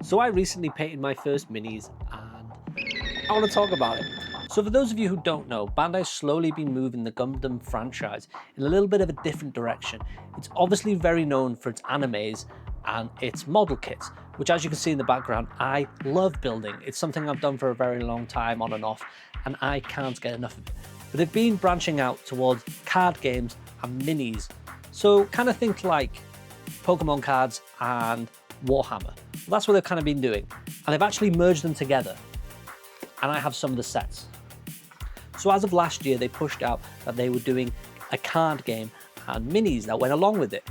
So I recently painted my first minis and I want to talk about it. So for those of you who don't know, Bandai's slowly been moving the Gundam franchise in a little bit of a different direction. It's obviously very known for its animes and its model kits, which, as you can see in the background, I love building. It's something I've done for a very long time on and off, and I can't get enough of it. But they've been branching out towards card games and minis. So kind of think like Pokemon cards and Warhammer. Well, that's what they've kind of been doing. And they've actually merged them together. And I have some of the sets. So as of last year, they pushed out that they were doing a card game and minis that went along with it.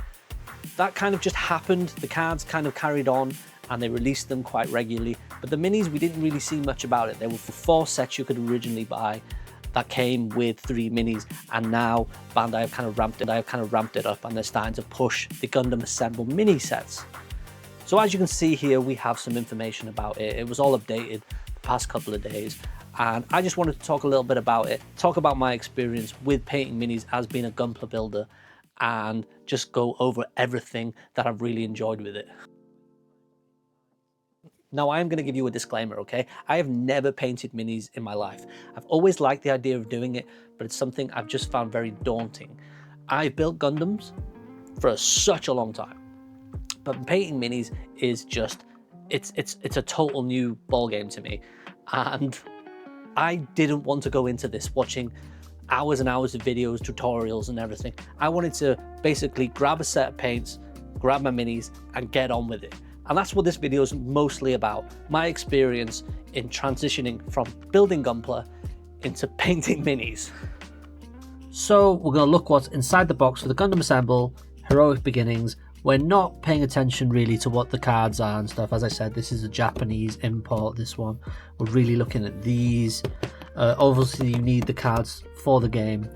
That kind of just happened. The cards kind of carried on and they released them quite regularly. But the minis, we didn't really see much about it. There were 4 sets you could originally buy that came with 3 minis, and now Bandai have kind of ramped it up, and they're starting to push the Gundam Assemble mini sets. So as you can see here, we have some information about it. It was all updated the past couple of days, and I just wanted to talk a little bit about it, talk about my experience with painting minis as being a Gunpla builder, and just go over everything that I've really enjoyed with it. Now, I am going to give you a disclaimer, okay? I have never painted minis in my life. I've always liked the idea of doing it, but it's something I've just found very daunting. I've built Gundams for such a long time, but painting minis is just, it's a total new ballgame to me. And I didn't want to go into this watching hours and hours of videos, tutorials and everything. I wanted to basically grab a set of paints, grab my minis and get on with it. And that's what this video is mostly about, my experience in transitioning from building Gunpla into painting minis. So we're going to look what's inside the box for the Gundam Assemble Heroic Beginnings. We're not paying attention really to what the cards are and stuff. As I said, this is a Japanese import, this one. We're really looking at these. Obviously you need the cards for the game,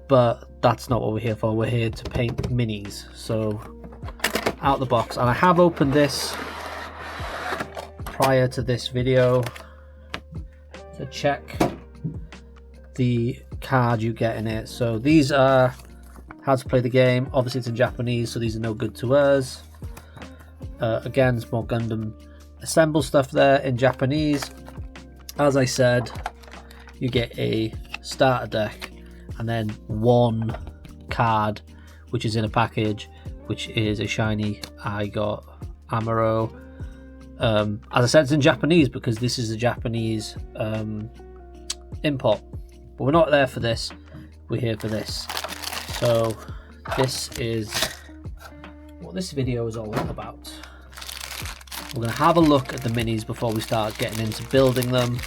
but that's not what we're here for. We're here to paint minis. So out the box, and I have opened this prior to this video to check the card you get in it. So these are how to play the game. Obviously it's in Japanese, so these are no good to us. Again, it's more Gundam Assemble stuff there in Japanese. As I said, you get a starter deck and then 1 card which is in a package, which is a shiny. I got Amuro. As I said, it's in Japanese because this is a Japanese import. But we're not there for this. We're here for this. So this is what this video is all about. We're going to have a look at the minis before we start getting into building them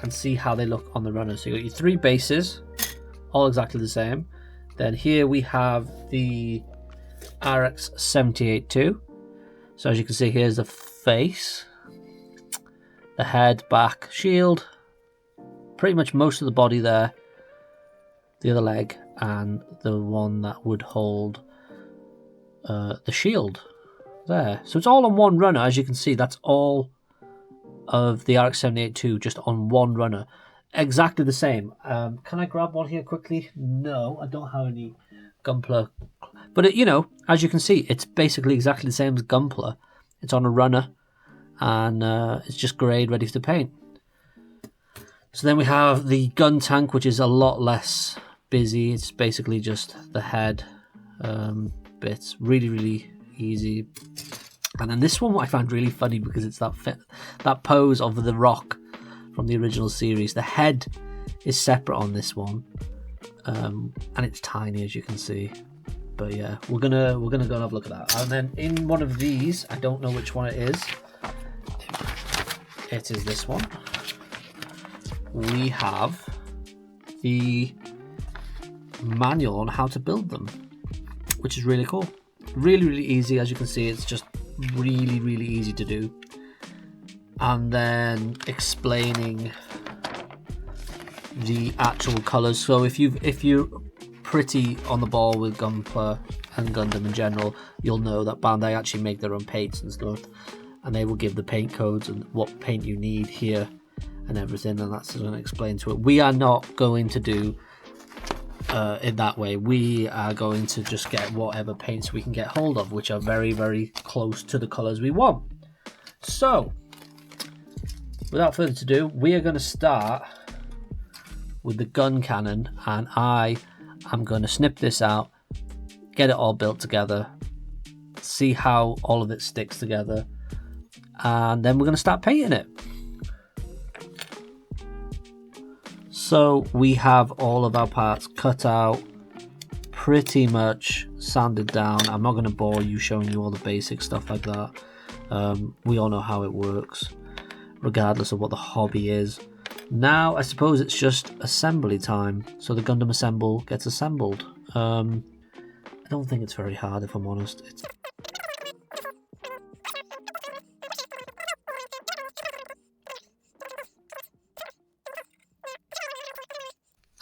and see how they look on the runner. So you got your 3 bases, all exactly the same. Then here we have the RX-78-2. So as you can see, here's the face, the head, back, shield, pretty much most of the body there, the other leg, and the one that would hold the shield there. So it's all on one runner. As you can see, that's all of the RX-78-2 just on one runner. Exactly the same. Can I grab one here quickly? No, I don't have any Gunpla. But you know, as you can see, it's basically exactly the same as Gunpla. It's on a runner, and it's just grade, ready to paint. So then we have the gun tank, which is a lot less busy. It's basically just the head bits. Really, really easy. And then this one I find really funny because it's that pose of the rock from the original series. The head is separate on this one, and it's tiny, as you can see. But yeah, we're gonna go and have a look at that. And then in one of these, I don't know which one it is. It is this one. We have the manual on how to build them, which is really cool. Really, really easy. As you can see, it's just really, really easy to do. And then explaining the actual colors. So if you're pretty on the ball with Gunpla and Gundam in general, you'll know that Bandai actually make their own paints and stuff, and they will give the paint codes and what paint you need here and everything, and that's going to explain to it. We are not going to do it that way. We are going to just get whatever paints we can get hold of, which are very, very close to the colours we want. So, without further ado, we are going to start with the gun cannon, and I am going to snip this out, get it all built together, see how all of it sticks together, and then we're going to start painting it. So we have all of our parts cut out, pretty much sanded down. I'm not going to bore you showing you all the basic stuff like that. We all know how it works, regardless of what the hobby is. Now, I suppose it's just assembly time. So the Gundam Assemble gets assembled. I don't think it's very hard, if I'm honest.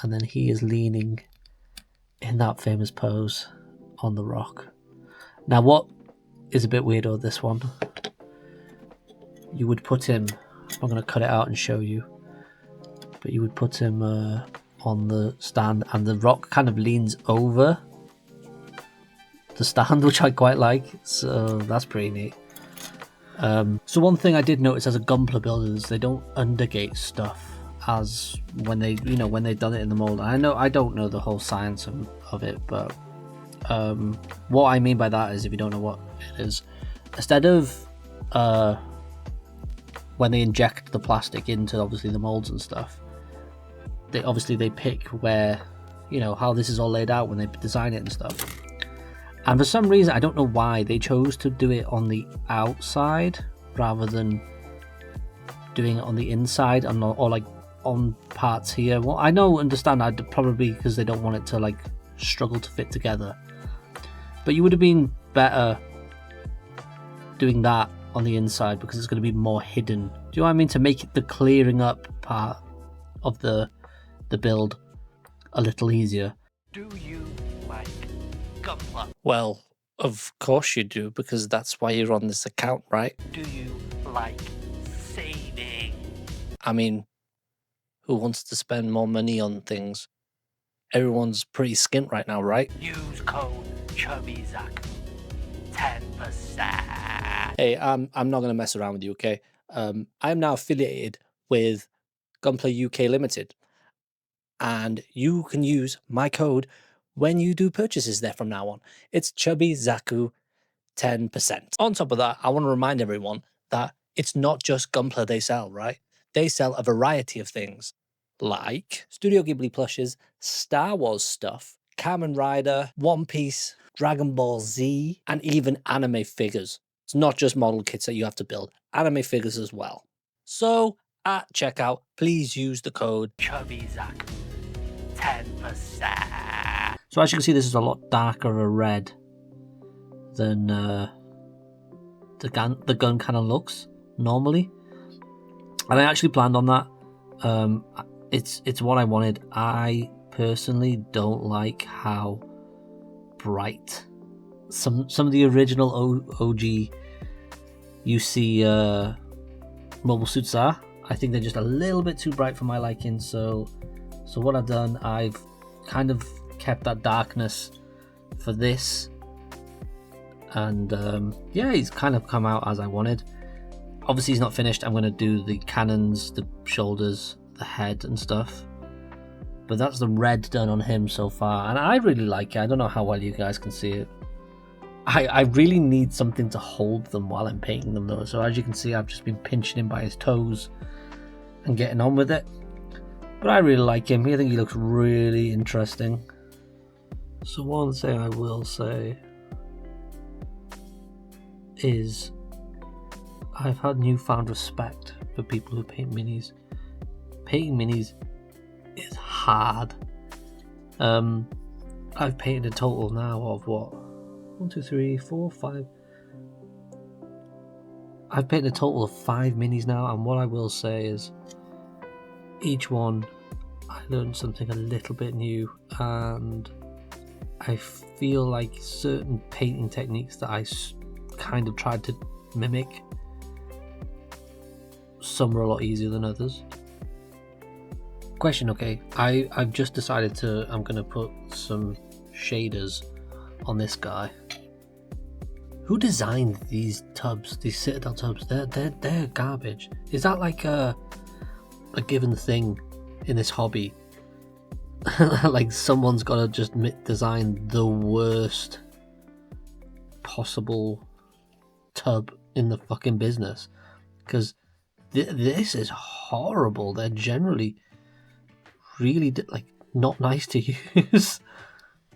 And then he is leaning in that famous pose on the rock. Now, what is a bit weird about this one, you would put him, I'm going to cut it out and show you, but you would put him on the stand, and the rock kind of leans over the stand, which I quite like, so that's pretty neat. So one thing I did notice as a Gunpla builder is they don't undergate stuff as when they, when they've done it in the mold. I don't know the whole science of it, but what I mean by that is, if you don't know what it is, instead of when they inject the plastic into obviously the molds and stuff, they pick where, how this is all laid out when they design it and stuff. And for some reason, I don't know why, they chose to do it on the outside rather than doing it on the inside, or like on parts here. Well, I understand I'd probably because they don't want it to like struggle to fit together, but you would have been better doing that on the inside because it's going to be more hidden. Do you know what I mean? To make it the clearing up part of the build a little easier. Do you like Gunpla? Well, of course you do, because that's why you're on this account, right? Do you like saving? I mean, who wants to spend more money on things? Everyone's pretty skint right now, right? Use code CHUBBYZAKU 10%. Hey, I'm not going to mess around with you, okay? I'm now affiliated with Gunpla UK Limited, and you can use my code when you do purchases there from now on. It's CHUBBYZAKU 10%. On top of that, I want to remind everyone that it's not just Gunpla they sell, right? They sell a variety of things, like Studio Ghibli plushes, Star Wars stuff, Kamen Rider, One Piece, Dragon Ball Z, and even anime figures. It's not just model kits that you have to build, anime figures as well. So, at checkout, please use the code CHUBBYZAKU 10%. So as you can see, this is a lot darker of a red than the gun cannon looks normally, and I actually planned on that. It's what I wanted. I personally don't like how bright some of the original OG UC mobile suits are. I think they're just a little bit too bright for my liking. So what I've done, I've kind of kept that darkness for this, and yeah, he's kind of come out as I wanted. Obviously he's not finished. I'm going to do the cannons, the shoulders, the head and stuff, but that's the red done on him so far, and I really like it. I don't know how well you guys can see it. I really need something to hold them while I'm painting them though, so as you can see, I've just been pinching him by his toes and getting on with it. But I really like him. I think he looks really interesting. So one thing I will say is I've had newfound respect for people who paint minis. Painting minis is hard. I've painted a total now of what? 1, 2, 3, 4, 5. I've painted a total of 5 minis now, and what I will say is each one I learned something a little bit new, and I feel like certain painting techniques that I kind of tried to mimic, some were a lot easier than others. Question, okay, I've just decided I'm gonna put some shaders on this guy. Who designed these tubs, these Citadel tubs? They're garbage. Is that like a given thing in this hobby? Like someone's got to just design the worst possible tub in the fucking business, because this is horrible. They're generally really like not nice to use.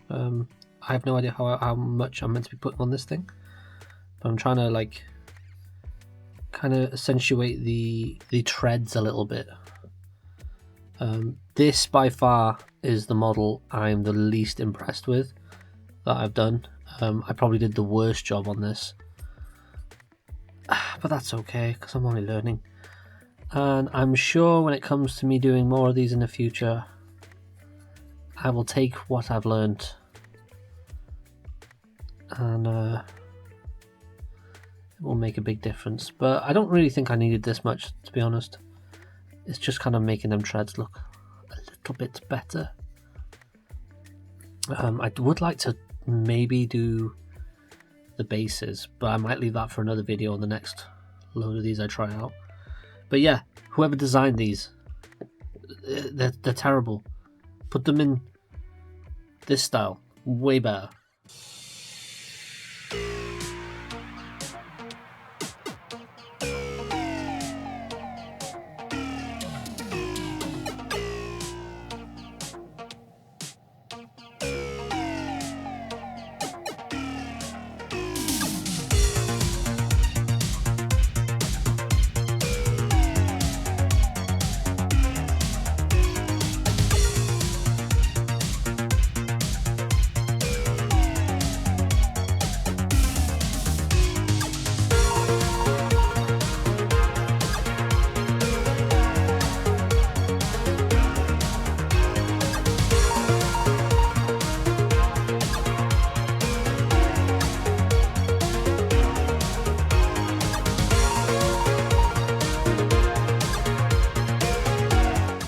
I have no idea how much I'm meant to be putting on this thing, but I'm trying to like kind of accentuate the treads a little bit. This by far is the model I'm the least impressed with that I've done. I probably did the worst job on this, but that's okay because I'm only learning, and I'm sure when it comes to me doing more of these in the future, I will take what I've learned and it will make a big difference. But I don't really think I needed this much, to be honest. It's just kind of making them treads look a little bit better. I would like to maybe do the bases, but I might leave that for another video on the next load of these I try out. But yeah, whoever designed these, they're terrible. Put them in this style, way better.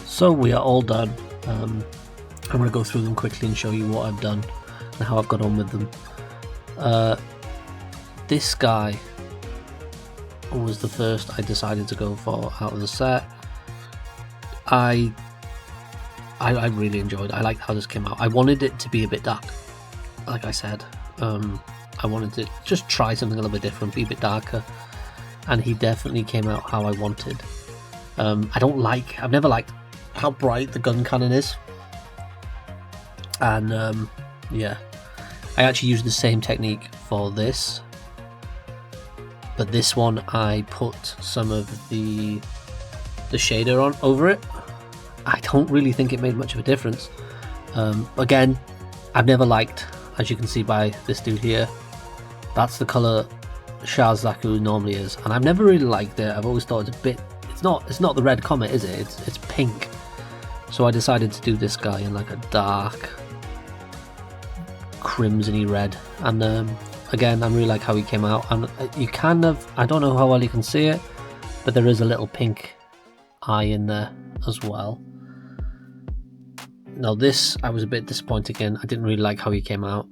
So we are all done. I'm going to go through them quickly and show you what I've done and how I've got on with them. This guy was the first I decided to go for out of the set. I really enjoyed it. I liked how this came out. I wanted it to be a bit dark, like I said. I wanted to just try something a little bit different, be a bit darker, and he definitely came out how I wanted. I've never liked how bright the gun cannon is, and yeah, I actually used the same technique for this, but this one I put some of the shader on over it. I don't really think it made much of a difference. Again, I've never liked, as you can see by this dude here, that's the color Shah's Zaku normally is, and I've never really liked it. I've always thought it's a bit, it's not the red comet, is it? It's pink. So I decided to do this guy in like a dark crimson-y red, and again, I really like how he came out, and you kind of, I don't know how well you can see it, but there is a little pink eye in there as well. Now this, I was a bit disappointed in. I didn't really like how he came out.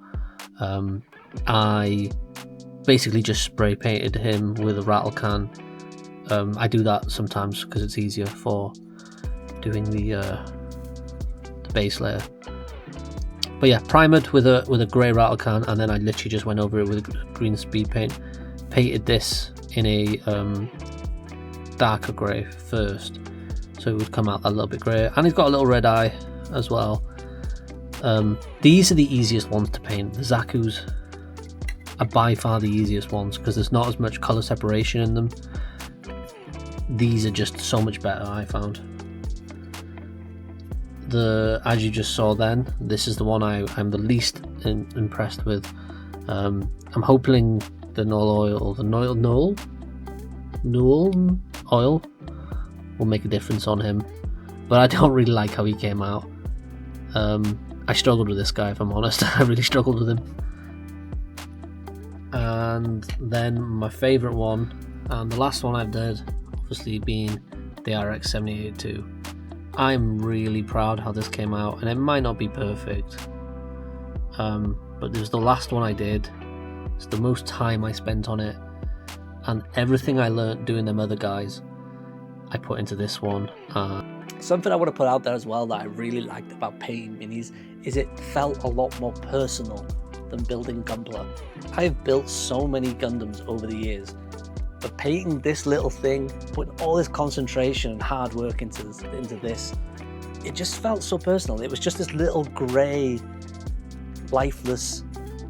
I basically just spray painted him with a rattle can. I do that sometimes because it's easier for doing the base layer. But yeah, primed with a grey rattle can, and then I literally just went over it with green speed paint. Painted this in a darker grey first, so it would come out a little bit grey, and he's got a little red eye as well. These are the easiest ones to paint. The Zaku's are by far the easiest ones because there's not as much colour separation in them. These are just so much better, I found. As you just saw then, this is the one I'm the least impressed with. I'm hoping the Null oil will make a difference on him, but I don't really like how he came out. I struggled with this guy, if I'm honest. I really struggled with him. And then my favourite one, and the last one I've did, obviously being the RX-78-2. I'm really proud how this came out, and it might not be perfect, but it was the last one I did. It's the most time I spent on it, and everything I learnt doing them other guys I put into this one. Something I want to put out there as well that I really liked about painting minis is it felt a lot more personal than building Gunpla. I've built so many Gundams over the years, but painting this little thing, putting all this concentration and hard work into this, it just felt so personal. It was just this little grey, lifeless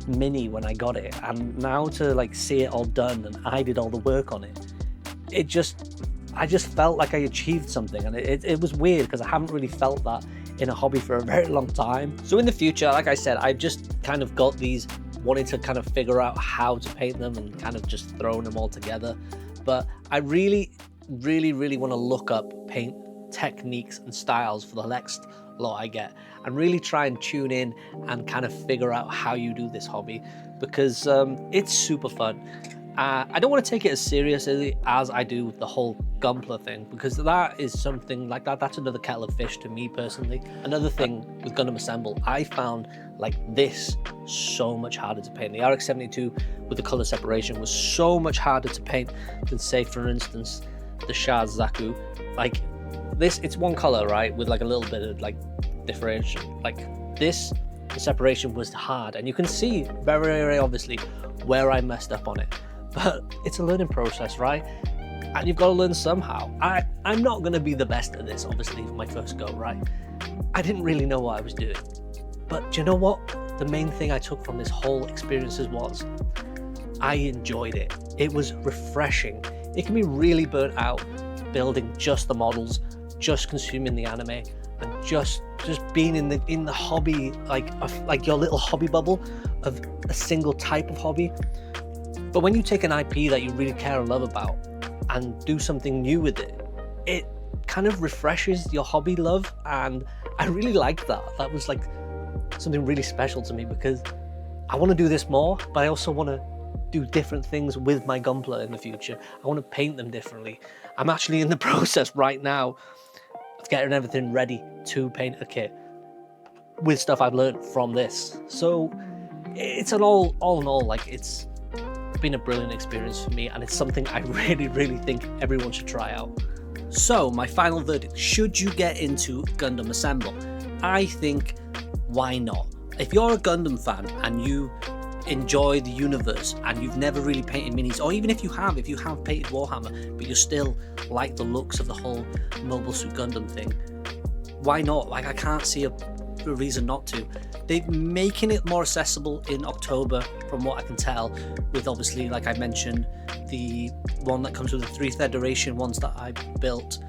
mini when I got it, and now to like see it all done and I did all the work on it, I just felt like I achieved something, and it was weird because I haven't really felt that in a hobby for a very long time. So in the future, like I said, I've just kind of got these, wanting to kind of figure out how to paint them and kind of just throwing them all together. But I really want to look up paint techniques and styles for the next lot I get, and really try and tune in and kind of figure out how you do this hobby, because it's super fun. I don't want to take it as seriously as I do the whole Gunpla thing, because that is something like that's another kettle of fish to me personally. Another thing with Gundam Assemble, I found like this so much harder to paint. The RX-72 with the color separation was so much harder to paint than, say, for instance, the Shaz Zaku. Like this, it's one color, right, with like a little bit of like differentiation. Like this, the separation was hard, and you can see very obviously where I messed up on it. But it's a learning process, right? And you've got to learn somehow. I'm not going to be the best at this, obviously, for my first go, right? I didn't really know what I was doing. But do you know what? The main thing I took from this whole experience was I enjoyed it. It was refreshing. It can be really burnt out building just the models, just consuming the anime, and just being in the hobby, like your little hobby bubble of a single type of hobby. But when you take an IP that you really care and love about and do something new with it, it kind of refreshes your hobby love, and I really liked that. That was like something really special to me, because I want to do this more, but I also want to do different things with my Gunpla in the future. I want to paint them differently. I'm actually in the process right now of getting everything ready to paint a kit with stuff I've learned from this. So it's an all in all, like it's been a brilliant experience for me, and it's something I really think everyone should try out. So my final verdict: should you get into Gundam Assemble? I think, why not? If you're a Gundam fan and you enjoy the universe and you've never really painted minis, or even if you have painted Warhammer but you still like the looks of the whole Mobile Suit Gundam thing, why not? Like, I can't see a reason not to. They're making it more accessible in October, from what I can tell, with obviously, like I mentioned, the one that comes with the 3 Federation ones that I built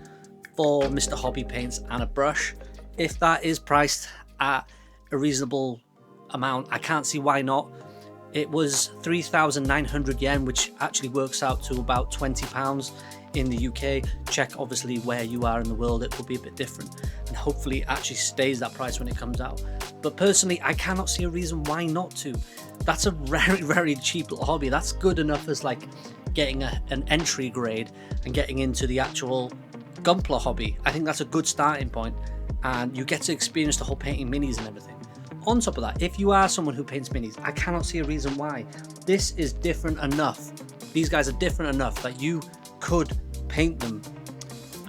for Mr. Hobby Paints and a brush. If that is priced at a reasonable amount, I can't see why not. It was 3,900 yen, which actually works out to about £20 in the UK. Check obviously where you are in the world, it will be a bit different, and hopefully it actually stays that price when it comes out. But personally, I cannot see a reason why not to. That's a very cheap little hobby. That's good enough as like getting an entry grade and getting into the actual Gunpla hobby. I think that's a good starting point, and you get to experience the whole painting minis and everything. On top of that, if you are someone who paints minis, I cannot see a reason why. This is different enough. These guys are different enough that you could paint them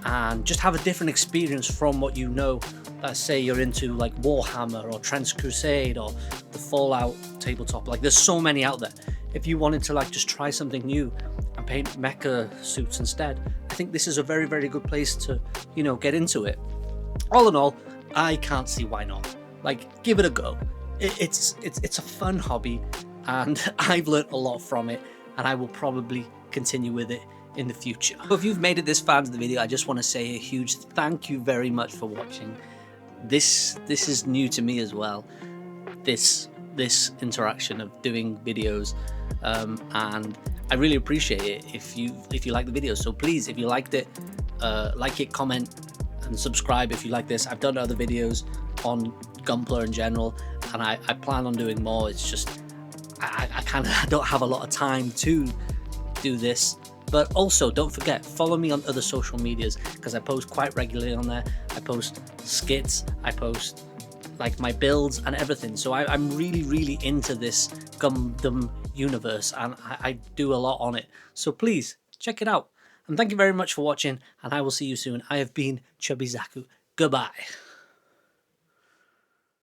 and just have a different experience from what you know. Let's say you're into like Warhammer or Trans Crusade or the Fallout tabletop. Like, there's so many out there. If you wanted to like just try something new and paint mecha suits instead, I think this is a very good place to, you know, get into it. All in all, I can't see why not. Like, give it a go. It's a fun hobby, and I've learnt a lot from it, and I will probably continue with it in the future. If you've made it this far into the video, I just want to say a huge thank you very much for watching. This is new to me as well, this interaction of doing videos, and I really appreciate it if you like the video. So please, if you liked it, like it, comment, and subscribe if you like this. I've done other videos on Gunpla in general, and I plan on doing more. It's just I don't have a lot of time to do this, But also, don't forget, follow me on other social medias because I post quite regularly on there. I post skits, I post like my builds and everything. So I'm really into this Gundam universe, and I do a lot on it. So please check it out. And thank you very much for watching, and I will see you soon. I have been Chubby Zaku. Goodbye.